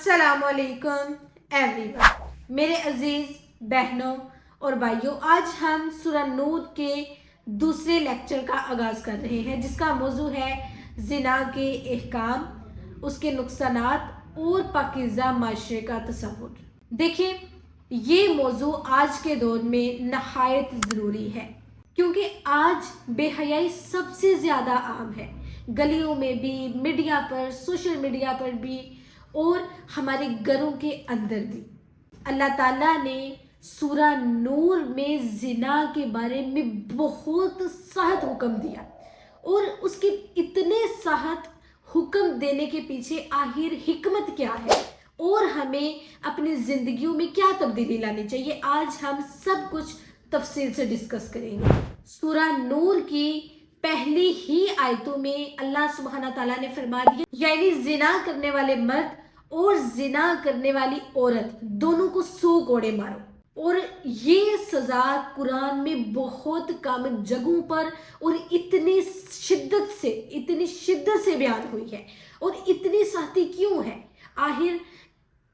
अस्सलाम वालेकुम एवरीवन। मेरे अजीज बहनों और भाइयों, आज हम सूरह नूर के दूसरे लेक्चर का आगाज कर रहे हैं जिसका मौजू है जिना के अहकाम, उसके नुकसानात और पाकीज़ा माशरे का तसव्वुर। देखिए, ये मौजू आज के दौर में नहायत ज़रूरी है क्योंकि आज बेहयाई सबसे ज़्यादा आम है, गलियों में भी, मीडिया पर, सोशल मीडिया पर भी और हमारे घरों के अंदर भी। अल्लाह ताला ने सूरह नूर में जिना के बारे में बहुत सख्त हुक्म दिया और उसके इतने सख्त हुक्म देने के पीछे आखिर हिकमत क्या है और हमें अपनी ज़िंदगियों में क्या तब्दीली लानी चाहिए, आज हम सब कुछ तफसील से डिस्कस करेंगे। सूरह नूर की पहली ही आयतों में अल्लाह सुब्हाना ताला ने फरमा दिया, यानी जिना करने वाले मर्द और जिना करने वाली औरत दोनों को 100 कोड़े मारो। और ये सज़ा कुरान में बहुत कम जगहों पर और इतनी शिद्दत से बयान हुई है। और इतनी सख्ती क्यों है, आखिर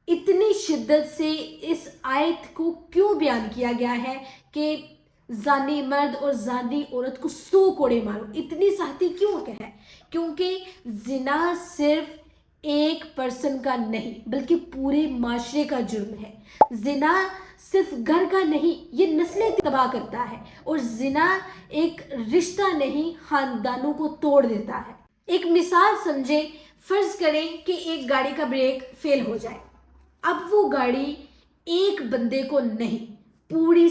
इतनी शिद्दत से इस आयत को क्यों बयान किया गया है कि जानी मर्द और जानी औरत को 100 कोड़े मारो, इतनी सख्ती क्यों है? क्योंकि जिना सिर्फ एक पर्सन का नहीं बल्कि पूरे माशरे का जुर्म है। जिना सिर्फ घर का नहीं, ये नस्लें तबाह करता है। और जिना एक रिश्ता नहीं, खानदानों को तोड़ देता है। एक मिसाल समझे, फर्ज करें कि एक गाड़ी का ब्रेक फेल हो जाए। अब वो गाड़ी एक बंदे को नहीं, पूरी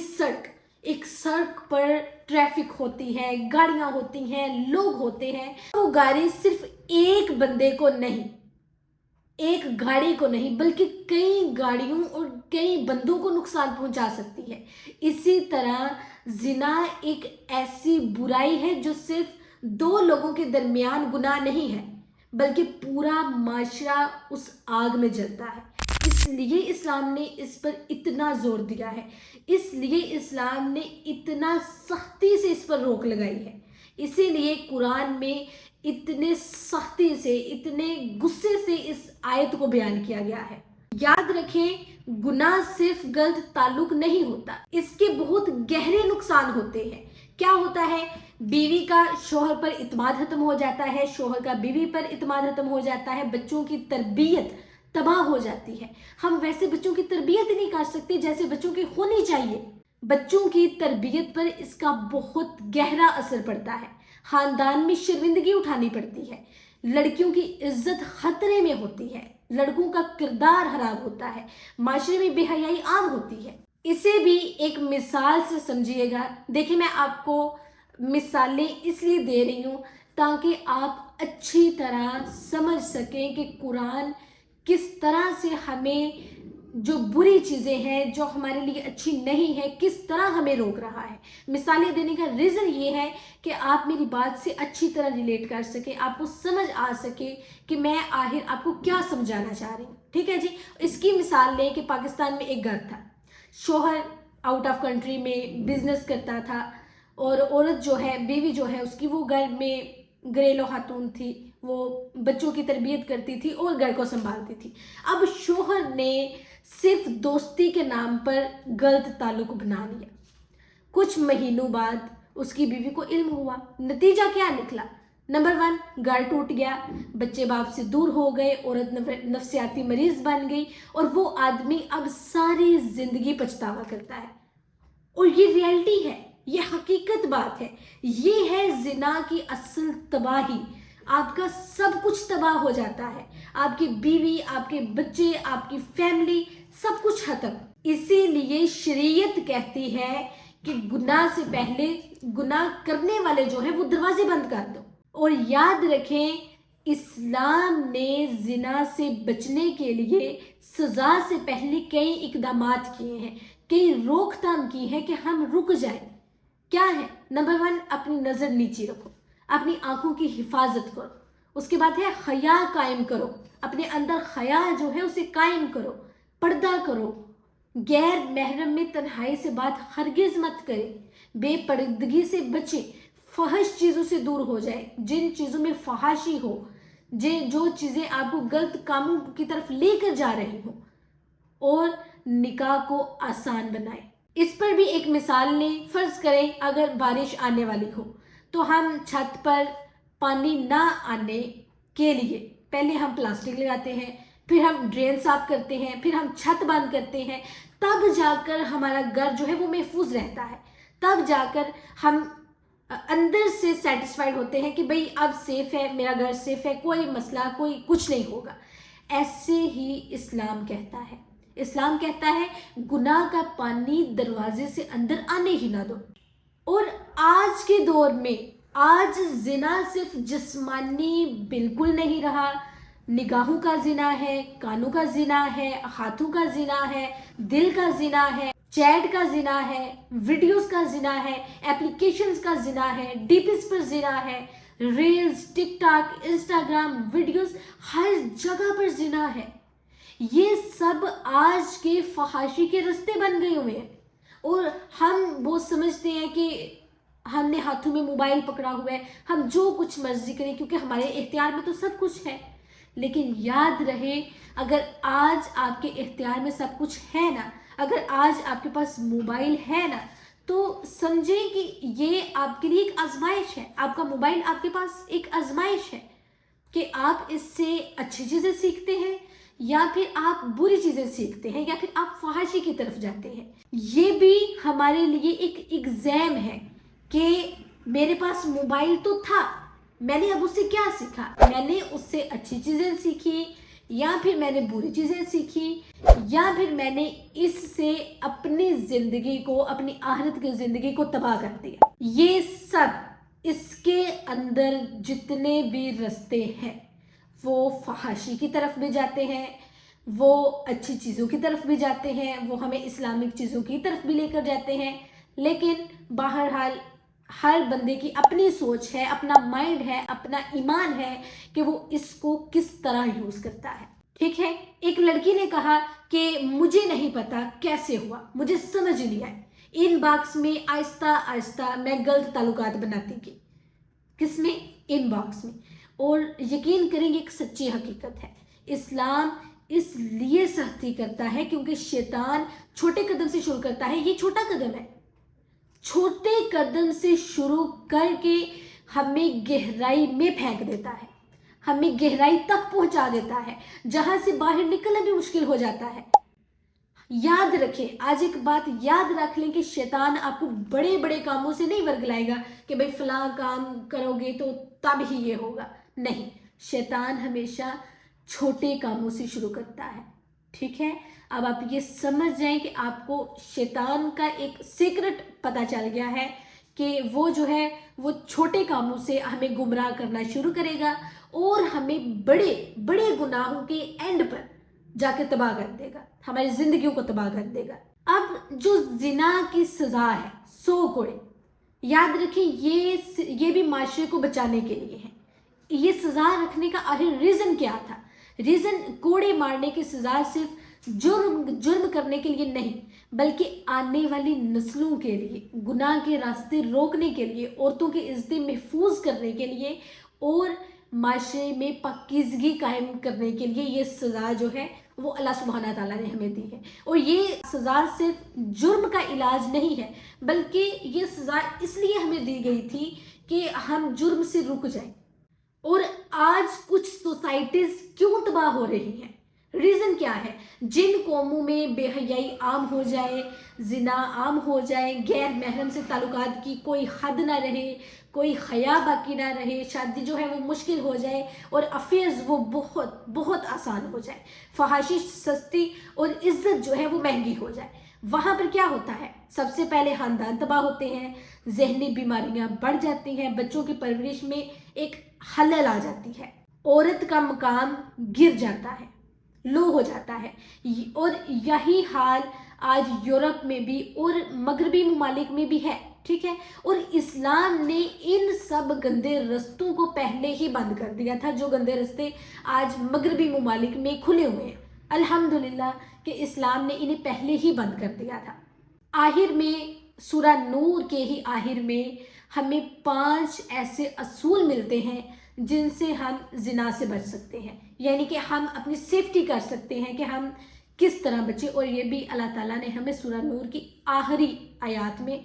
एक सड़क पर ट्रैफिक होती है, गाड़ियां होती हैं, लोग होते हैं, वो गाड़ी सिर्फ एक बंदे को नहीं, एक गाड़ी को नहीं बल्कि कई गाड़ियों और कई बंदों को नुकसान पहुंचा सकती है। इसी तरह जिना एक ऐसी बुराई है जो सिर्फ 2 लोगों के दरमियान गुनाह नहीं है बल्कि पूरा माशरा उस आग में जलता है। इसलिए इस्लाम ने इस पर इतना जोर दिया है, इसलिए इस्लाम ने इतना सख्ती से इस पर रोक लगाई है। इसीलिए कुरान में इतने सख्ती से, इतने गुस्से से इस आयत को बयान किया गया है। याद रखें, गुनाह सिर्फ गलत ताल्लुक नहीं होता, इसके बहुत गहरे नुकसान होते हैं। क्या होता है? बीवी का शोहर पर इत्मीनान खत्म हो जाता है, शोहर का बीवी पर इत्मीनान खत्म हो जाता है, बच्चों की तरबियत तबाह हो जाती है। हम वैसे बच्चों की तरबियत नहीं कर सकते जैसे बच्चों की होनी चाहिए। बच्चों की तरबियत पर इसका बहुत गहरा असर पड़ता है, खानदान में शर्मिंदगी उठानी पड़ती है, लड़कियों की इज्जत खतरे में होती है, लड़कों का किरदार खराब होता है, माशरे में बेहयाई आम होती है। इसे भी एक मिसाल से समझिएगा। देखिए, मैं आपको मिसालें इसलिए दे रही हूँ ताकि आप अच्छी तरह समझ सकें कि कुरान किस तरह से हमें जो बुरी चीज़ें हैं, जो हमारे लिए अच्छी नहीं है, किस तरह हमें रोक रहा है। मिसालें देने का रीज़न ये है कि आप मेरी बात से अच्छी तरह रिलेट कर सकें, आपको समझ आ सके कि मैं आखिर आपको क्या समझाना चाह रही हूँ। ठीक है जी। इसकी मिसाल लें कि पाकिस्तान में एक घर था, शोहर आउट ऑफ कंट्री में बिजनेस करता था और औरत जो है, बीवी जो है उसकी, वो घर में घरेलू खातून थी, वो बच्चों की तरबियत करती थी और घर को संभालती थी। अब शोहर ने सिर्फ दोस्ती के नाम पर गलत ताल्लुक बना लिया। कुछ महीनों बाद उसकी बीवी को इल्म हुआ। नतीजा क्या निकला? नंबर 1, घर टूट गया, बच्चे बाप से दूर हो गए, औरत नफ्सियाती मरीज बन गई और वो आदमी अब सारी जिंदगी पछतावा करता है। और ये रियलिटी है, ये हकीकत बात है, ये है जिना की असल तबाही। आपका सब कुछ तबाह हो जाता है, आपकी बीवी, आपके बच्चे, आपकी फैमिली, सब कुछ खत्म। इसीलिए शरीयत कहती है कि गुनाह से पहले गुनाह करने वाले जो है वो दरवाजे बंद कर दो। और याद रखें, इस्लाम ने जिना से बचने के लिए सज़ा से पहले कई इकदामात किए हैं, कई रोकथाम की है कि हम रुक जाएं। क्या है? नंबर 1, अपनी नज़र नीचे रखो, अपनी आंखों की हिफाजत करो। उसके बाद है हया कायम करो, अपने अंदर हया जो है उसे कायम करो, पर्दा करो, गैर महरम में तन्हाई से बात हरगिज़ मत करें, बेपर्दगी से बचें, फहश चीज़ों से दूर हो जाए, जिन चीज़ों में फहाशी हो, जो चीज़ें आपको गलत कामों की तरफ लेकर जा रही हों, और निकाह को आसान बनाए। इस पर भी एक मिसाल लें। फ़र्ज़ करें अगर बारिश आने वाली हो तो हम छत पर पानी ना आने के लिए पहले हम प्लास्टिक लगाते हैं, फिर हम ड्रेन साफ़ करते हैं, फिर हम छत बंद करते हैं, तब जाकर हमारा घर जो है वो महफूज रहता है। तब जाकर हम अंदर से सेटिस्फाइड होते हैं कि भाई अब सेफ़ है, मेरा घर सेफ़ है, कोई मसला, कोई कुछ नहीं होगा। ऐसे ही इस्लाम कहता है। इस्लाम कहता है गुनाह का पानी दरवाजे से अंदर आने ही ना दो। और आज के दौर में आज जिना सिर्फ जिस्मानी बिल्कुल नहीं रहा, निगाहों का जिना है, कानों का जिना है, हाथों का जिना है, दिल का जिना है, चैट का जिना है, वीडियोस का जिना है, एप्लीकेशंस का जिना है, डीपीस पर जिना है, रील्स, टिकटॉक, इंस्टाग्राम वीडियोस, हर जगह पर जिना है। ये सब आज के फहाशी के रास्ते बन गए हुए हैं और हम वो समझते हैं कि हमने हाथों में मोबाइल पकड़ा हुआ है, हम जो कुछ मर्जी करें क्योंकि हमारे इख्तियार में तो सब कुछ है। लेकिन याद रहे, अगर आज आपके इख्तियार में सब कुछ है ना, अगर आज आपके पास मोबाइल है ना, तो समझें कि ये आपके लिए एक आजमाइश है। आपका मोबाइल आपके पास एक आजमाइश है कि आप इससे अच्छी चीज़ें सीखते हैं या फिर आप बुरी चीज़ें सीखते हैं या फिर आप फहाशी की तरफ जाते हैं। ये भी हमारे लिए एक एग्ज़ाम है कि मेरे पास मोबाइल तो था, मैंने अब उससे क्या सीखा। मैंने उससे अच्छी चीज़ें सीखी या फिर मैंने बुरी चीज़ें सीखी या फिर मैंने इससे अपनी ज़िंदगी को, अपनी आखिरत की ज़िंदगी को तबाह कर दिया। ये सब इसके अंदर जितने भी रास्ते हैं वो फहाशी की तरफ भी जाते हैं, वो अच्छी चीज़ों की तरफ भी जाते हैं, वो हमें इस्लामिक चीज़ों की तरफ भी लेकर जाते हैं। लेकिन बहरहाल हर बंदे की अपनी सोच है, अपना माइंड है, अपना ईमान है कि वो इसको किस तरह यूज़ करता है। ठीक है, एक लड़की ने कहा कि मुझे नहीं पता कैसे हुआ, मुझे समझ नहीं आया, इनबॉक्स में आहिस्ता आहिस्ता मैं गलत ताल्लुकात बनाती गई। किसमें? इनबॉक्स में। और यकीन करेंगे एक सच्ची हकीकत है, इस्लाम इसलिए सख्ती करता है क्योंकि शैतान छोटे कदम से शुरू करता है। ये छोटा कदम है, छोटे कदम से शुरू करके हमें गहराई में फेंक देता है, हमें गहराई तक पहुंचा देता है जहां से बाहर निकलना भी मुश्किल हो जाता है। याद रखें, आज एक बात याद रख लें कि शैतान आपको बड़े बड़े कामों से नहीं वर्गलाएगा कि भाई फलां काम करोगे तो तब ही ये होगा। नहीं, शैतान हमेशा छोटे कामों से शुरू करता है। ठीक है, अब आप ये समझ जाएं कि आपको शैतान का एक सीक्रेट पता चल गया है कि वो जो है वो छोटे कामों से हमें गुमराह करना शुरू करेगा और हमें बड़े बड़े गुनाहों के एंड पर जाके तबाह कर देगा, हमारी जिंदगियों को तबाह कर देगा। अब जो जिना की सज़ा है 100 कोड़े, याद रखें ये भी माशरे को बचाने के लिए है। ये सज़ा रखने का आखिर रीज़न क्या था? रीज़न कोड़े मारने की सज़ा सिर्फ जुर्म करने के लिए नहीं, बल्कि आने वाली नस्लों के लिए, गुनाह के रास्ते रोकने के लिए, औरतों की इज्जतें महफूज करने के लिए और माशरे में पाकीज़गी कायम करने के लिए ये सज़ा जो है वो अल्लाह सुब्हाना ताला ने हमें दी है। और ये सज़ा सिर्फ जुर्म का इलाज नहीं है, बल्कि ये सज़ा इसलिए हमें दी गई थी कि हम जुर्म से रुक जाएं। और आज कुछ सोसाइटीज़ क्यों तबाह हो रही हैं? रीज़न क्या है? जिन कौमों में बेहयाई आम हो जाए, जिना आम हो जाए, गैर महरम से ताल्लुकात की कोई हद ना रहे, कोई हया बाकी ना रहे, शादी जो है वो मुश्किल हो जाए और अफेयर्स वो बहुत बहुत आसान हो जाए, फहाशी सस्ती और इज्जत जो है वो महंगी हो जाए, वहाँ पर क्या होता है? सबसे पहले ख़ानदान तबाह होते हैं, जहनी बीमारियाँ बढ़ जाती हैं, बच्चों की परवरिश में एक खलल आ जाती है, औरत का मकाम गिर जाता है, लो हो जाता है। और यही हाल आज यूरोप में भी और मगरबी ममालिक में भी है। ठीक है, और इस्लाम ने इन सब गंदे रस्तों को पहले ही बंद कर दिया था, जो गंदे रस्ते आज मगरबी ममालिक में खुले हुए हैं। अल्हम्दुलिल्लाह कि इस्लाम ने इन्हें पहले ही बंद कर दिया था। आखिर में सूरह नूर के ही आखिर में हमें 5 ऐसे असूल मिलते हैं جن سے ہم زنا سے بچ سکتے ہیں، یعنی کہ ہم اپنی سیفٹی کر سکتے ہیں کہ ہم کس طرح بچیں، اور یہ بھی اللہ تعالیٰ نے ہمیں سورہ نور کی آخری آیات میں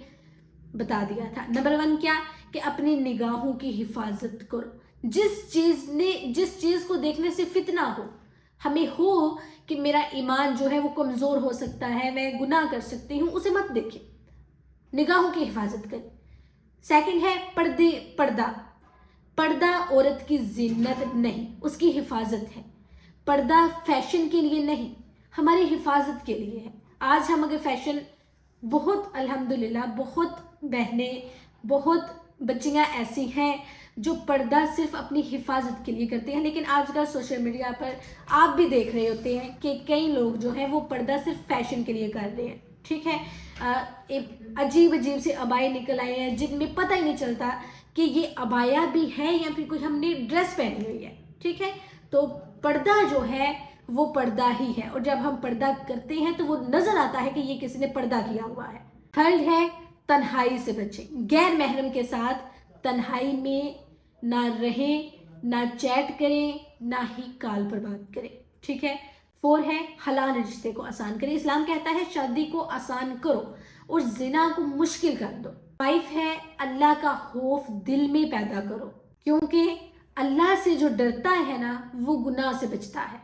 بتا دیا تھا۔ نمبر 1 کیا کہ اپنی نگاہوں کی حفاظت کرو۔ جس چیز کو دیکھنے سے فتنہ ہو، ہمیں ہو کہ میرا ایمان جو ہے وہ کمزور ہو سکتا ہے، میں گناہ کر سکتی ہوں، اسے مت دیکھیں، نگاہوں کی حفاظت کریں۔ سیکنڈ ہے پردہ عورت کی زینت نہیں، اس کی حفاظت ہے۔ پردہ فیشن کے لیے نہیں، ہماری حفاظت کے لیے ہے۔ آج ہم اگر فیشن بہت الحمدللہ بہت بہنیں بہت بچیاں ایسی ہیں جو پردہ صرف اپنی حفاظت کے لیے کرتے ہیں، لیکن آج کل سوشل میڈیا پر آپ بھی دیکھ رہے ہوتے ہیں کہ کئی لوگ جو ہیں وہ پردہ صرف فیشن کے لیے کر رہے ہیں، ٹھیک ہے۔ عجیب سے عبائے نکل آئے ہیں جن میں پتہ ہی نہیں چلتا کہ یہ عبایا بھی ہے یا پھر کوئی ہم نے ڈریس پہنی ہوئی ہے، ٹھیک ہے۔ تو پردہ جو ہے وہ پردہ ہی ہے، اور جب ہم پردہ کرتے ہیں تو وہ نظر آتا ہے کہ یہ کسی نے پردہ کیا ہوا ہے۔ تھرڈ ہے تنہائی سے بچیں، غیر محرم کے ساتھ تنہائی میں نہ رہیں، نہ چیٹ کریں، نہ ہی کال پر بات کریں، ٹھیک ہے۔ 4 ہے حلال رشتے کو آسان کریں، اسلام کہتا ہے شادی کو آسان کرو اور زنا کو مشکل کر دو۔ 5 ہے اللہ کا خوف دل میں پیدا کرو، کیونکہ اللہ سے جو ڈرتا ہے نا وہ گناہ سے بچتا ہے،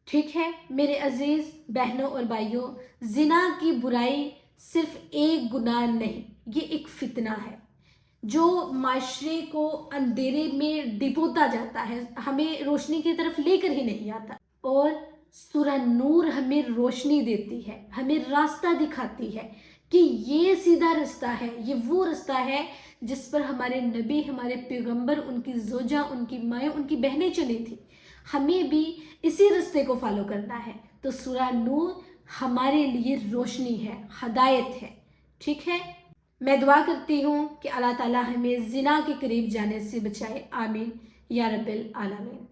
ٹھیک ہے۔ میرے عزیز بہنوں اور بھائیوں، زنا کی برائی صرف ایک گناہ نہیں، یہ ایک فتنہ ہے جو معاشرے کو اندھیرے میں ڈبوتا جاتا ہے، ہمیں روشنی کی طرف لے کر ہی نہیں آتا، اور سورہ نور ہمیں روشنی دیتی ہے، ہمیں راستہ دکھاتی ہے کہ یہ سیدھا رستہ ہے، یہ وہ رستہ ہے جس پر ہمارے نبی، ہمارے پیغمبر، ان کی زوجہ، ان کی مائیں، ان کی بہنیں چلی تھیں، ہمیں بھی اسی رستے کو فالو کرنا ہے۔ تو سورہ نور ہمارے لیے روشنی ہے، ہدایت ہے، ٹھیک ہے۔ میں دعا کرتی ہوں کہ اللہ تعالیٰ ہمیں زنا کے قریب جانے سے بچائے، آمین یا رب العالمین۔